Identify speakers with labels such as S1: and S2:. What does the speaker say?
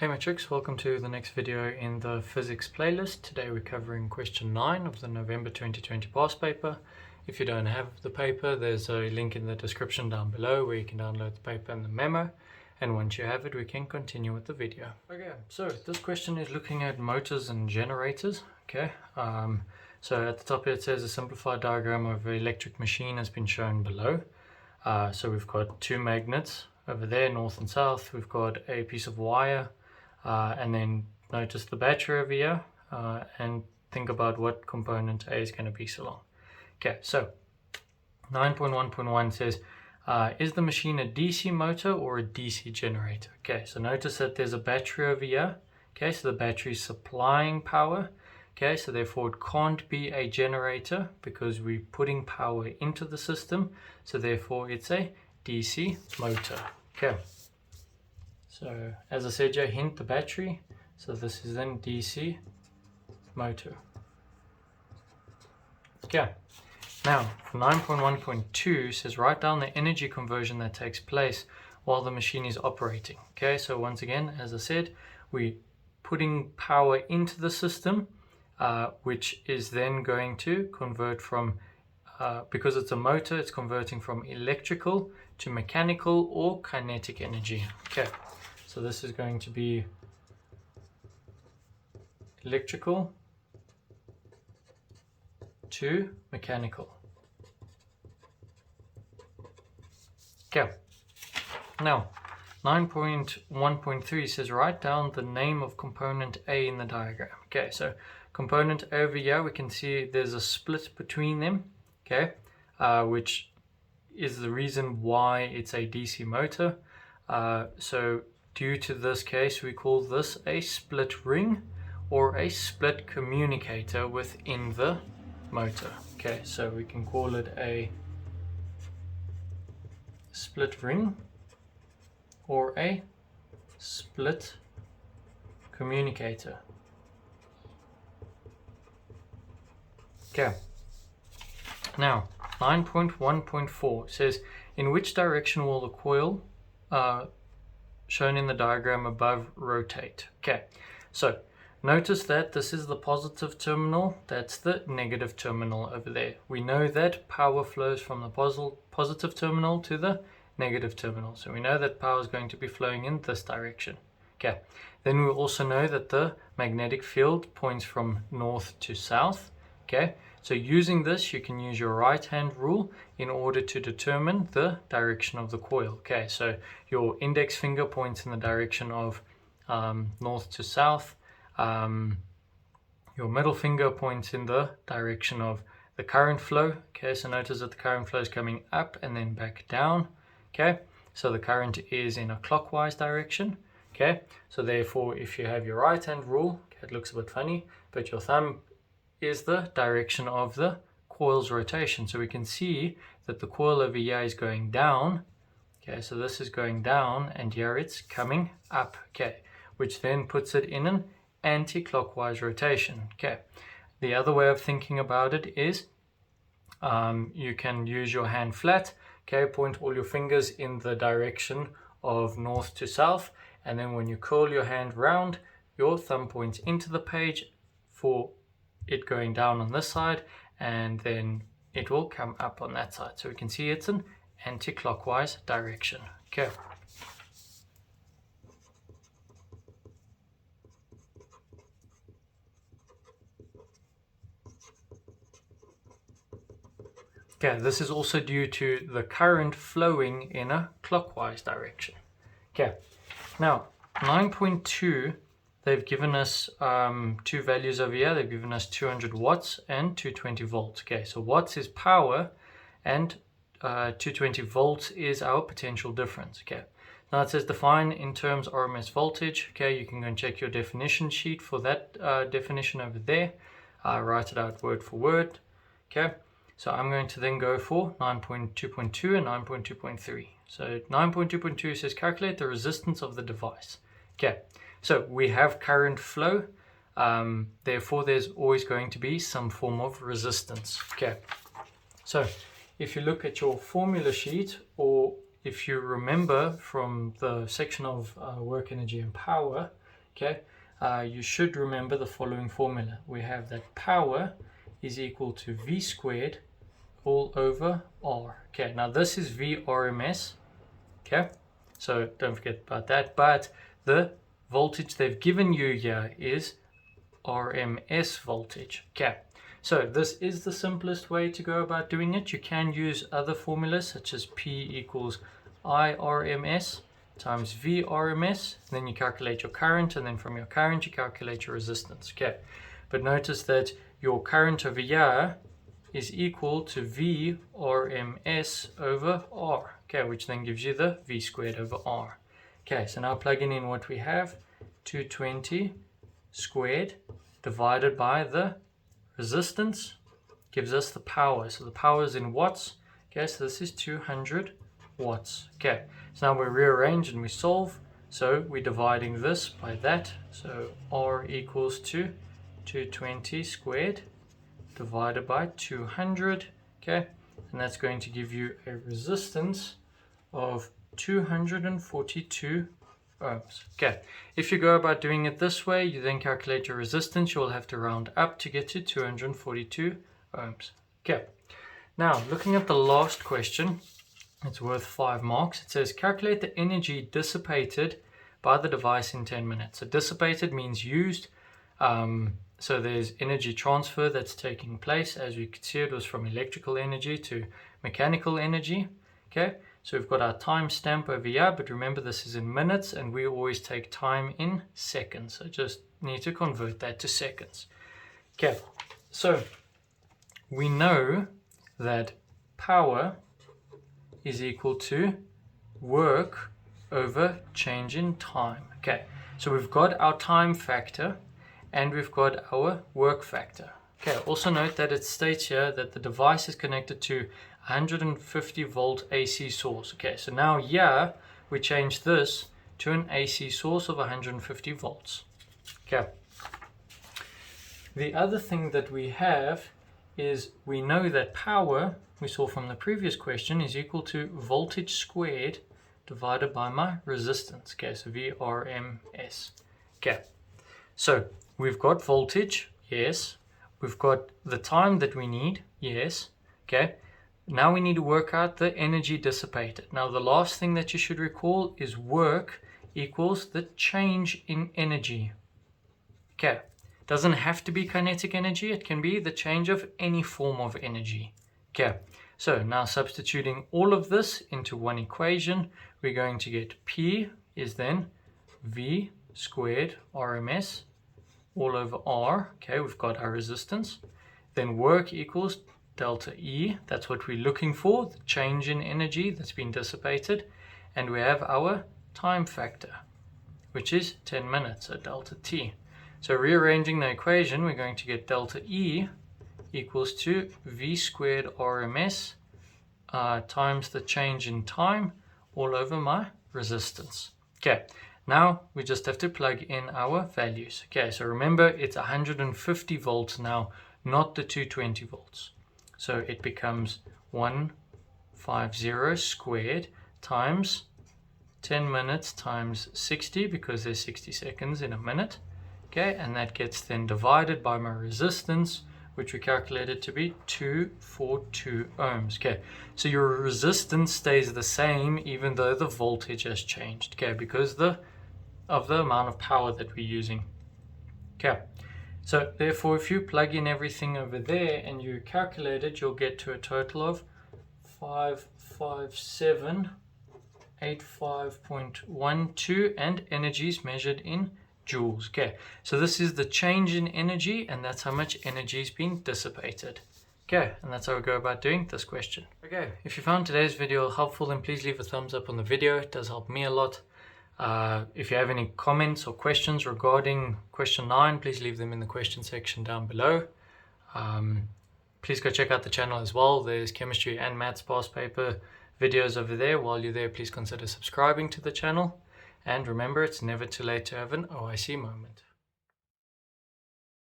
S1: Hey Matrix, welcome to the next video in the physics playlist. Today we're covering question 9 of the November 2020 past paper. If you don't have the paper, there's a link in the description down below where you can download the paper and the memo. And once you have it, we can continue with the video. Okay, so this question is looking at motors and generators. Okay, so at the top here it says a simplified diagram of an electric machine has been shown below. So we've got two magnets over there, north and south. We've got a piece of wire. And then notice the battery over here and think about what component A is going to be so long. Okay, so 9.1.1 says, is the machine a DC motor or a DC generator? Okay, so notice that there's a battery over here. Okay, so the battery is supplying power. Okay, so therefore it can't be a generator because we're putting power into the system. So therefore it's a DC motor. Okay. So as I said, hint the battery. So this is then DC motor. Okay. Now for 9.1.2 says write down the energy conversion that takes place while the machine is operating. Okay, so once again, as I said, we're putting power into the system, which is then going to convert from, because it's a motor, it's converting from electrical to mechanical or kinetic energy. Okay. So this is going to be electrical to mechanical. Okay. Now, 9.1.3 says write down the name of component A in the diagram. Okay, so component over here, we can see there's a split between them. Okay, which is the reason why it's a DC motor. So due to this case, we call this a split ring or a split communicator within the motor. Okay, so we can call it a split ring or a split communicator. Okay, now 9.1.4 says in which direction will the coil shown in the diagram above rotate? Okay, so notice that this is the positive terminal, that's the negative terminal over there. We know that power flows from the positive terminal to the negative terminal, so we know that power is going to be flowing in this direction. Okay, then we also know that the magnetic field points from north to south. Okay, so using this, you can use your right hand rule in order to determine the direction of the coil. Okay, so your index finger points in the direction of north to south. Your middle finger points in the direction of the current flow. Okay, so notice that the current flow is coming up and then back down. Okay, so the current is in a clockwise direction. Okay, so therefore if you have your right hand rule, okay, it looks a bit funny, but your thumb is the direction of the coil's rotation. So we can see that the coil over here is going down. Okay, so this is going down and here it's coming up. Okay, which then puts it in an anti-clockwise rotation. Okay, the other way of thinking about it is you can use your hand flat. Okay, point all your fingers in the direction of north to south, and then when you curl your hand round, your thumb points into the page for it going down on this side, and then it will come up on that side. So we can see it's an anti-clockwise direction. Okay. Okay, this is also due to the current flowing in a clockwise direction. Okay, now 9.2, they've given us two values over here. They've given us 200 watts and 220 volts. Okay, so watts is power and 220 volts is our potential difference. Okay, now it says define in terms RMS voltage. Okay, you can go and check your definition sheet for that definition over there. Write it out word for word. Okay. So I'm going to then go for 9.2.2 and 9.2.3. So 9.2.2 says calculate the resistance of the device. Okay, so we have current flow, therefore there's always going to be some form of resistance. Okay, so if you look at your formula sheet, or if you remember from the section of work, energy and power, okay, you should remember the following formula. We have that power is equal to V squared all over R. Okay, now this is VRMS, okay, so don't forget about that, but the voltage they've given you here is RMS voltage. Okay, so this is the simplest way to go about doing it. You can use other formulas such as P equals IRMS times VRMS, then you calculate your current, and then from your current you calculate your resistance. Okay, but notice that your current over here is equal to VRMS over R, okay, which then gives you the V squared over R. Okay, so now plugging in what we have, 220 squared divided by the resistance gives us the power. So the power is in watts. Okay, so this is 200 watts. Okay, so now we rearrange and we solve. So we're dividing this by that. So R equals to 220 squared divided by 200. Okay, and that's going to give you a resistance of 242 ohms. Okay, if you go about doing it this way, you then calculate your resistance. You'll have to round up to get to 242 ohms. Okay, now looking at the last question, it's worth 5 marks. It says calculate the energy dissipated by the device in 10 minutes. So dissipated means used. So there's energy transfer that's taking place. As we could see, it was from electrical energy to mechanical energy. Okay, so we've got our time stamp over here, but remember this is in minutes and we always take time in seconds. So just need to convert that to seconds. Okay, so we know that power is equal to work over change in time. Okay, so we've got our time factor and we've got our work factor. Okay, also note that it states here that the device is connected to 150 volt AC source. Okay, so now here we change this to an AC source of 150 volts. Okay, the other thing that we have is we know that power, we saw from the previous question, is equal to voltage squared divided by my resistance. Okay, so VRMS. Okay, so we've got voltage, yes. We've got the time that we need, yes. Okay, now we need to work out the energy dissipated. Now the last thing that you should recall is work equals the change in energy. Okay, doesn't have to be kinetic energy, it can be the change of any form of energy. Okay, so now substituting all of this into one equation, we're going to get P is then V squared RMS all over R. Okay, we've got our resistance. Then work equals delta E, that's what we're looking for, the change in energy that's been dissipated. And we have our time factor, which is 10 minutes, so delta T. So rearranging the equation, we're going to get delta E equals to V squared RMS times the change in time all over my resistance. Okay, now we just have to plug in our values. Okay, so remember it's 150 volts now, not the 220 volts. So it becomes 150 squared times 10 minutes times 60, because there's 60 seconds in a minute. Okay, and that gets then divided by my resistance, which we calculated to be 242 ohms. Okay, so your resistance stays the same even though the voltage has changed. Okay, because of the amount of power that we're using. Okay, so therefore if you plug in everything over there and you calculate it, you'll get to a total of 55785.12, and energy is measured in joules. Okay, so this is the change in energy, and that's how much energy is being dissipated. Okay, and that's how we go about doing this question. Okay, if you found today's video helpful, then please leave a thumbs up on the video. It does help me a lot. If you have any comments or questions regarding question 9, please leave them in the question section down below. Please go check out the channel as well. There's chemistry and maths past paper videos over there. While you're there, please consider subscribing to the channel. And remember, it's never too late to have an OIC moment.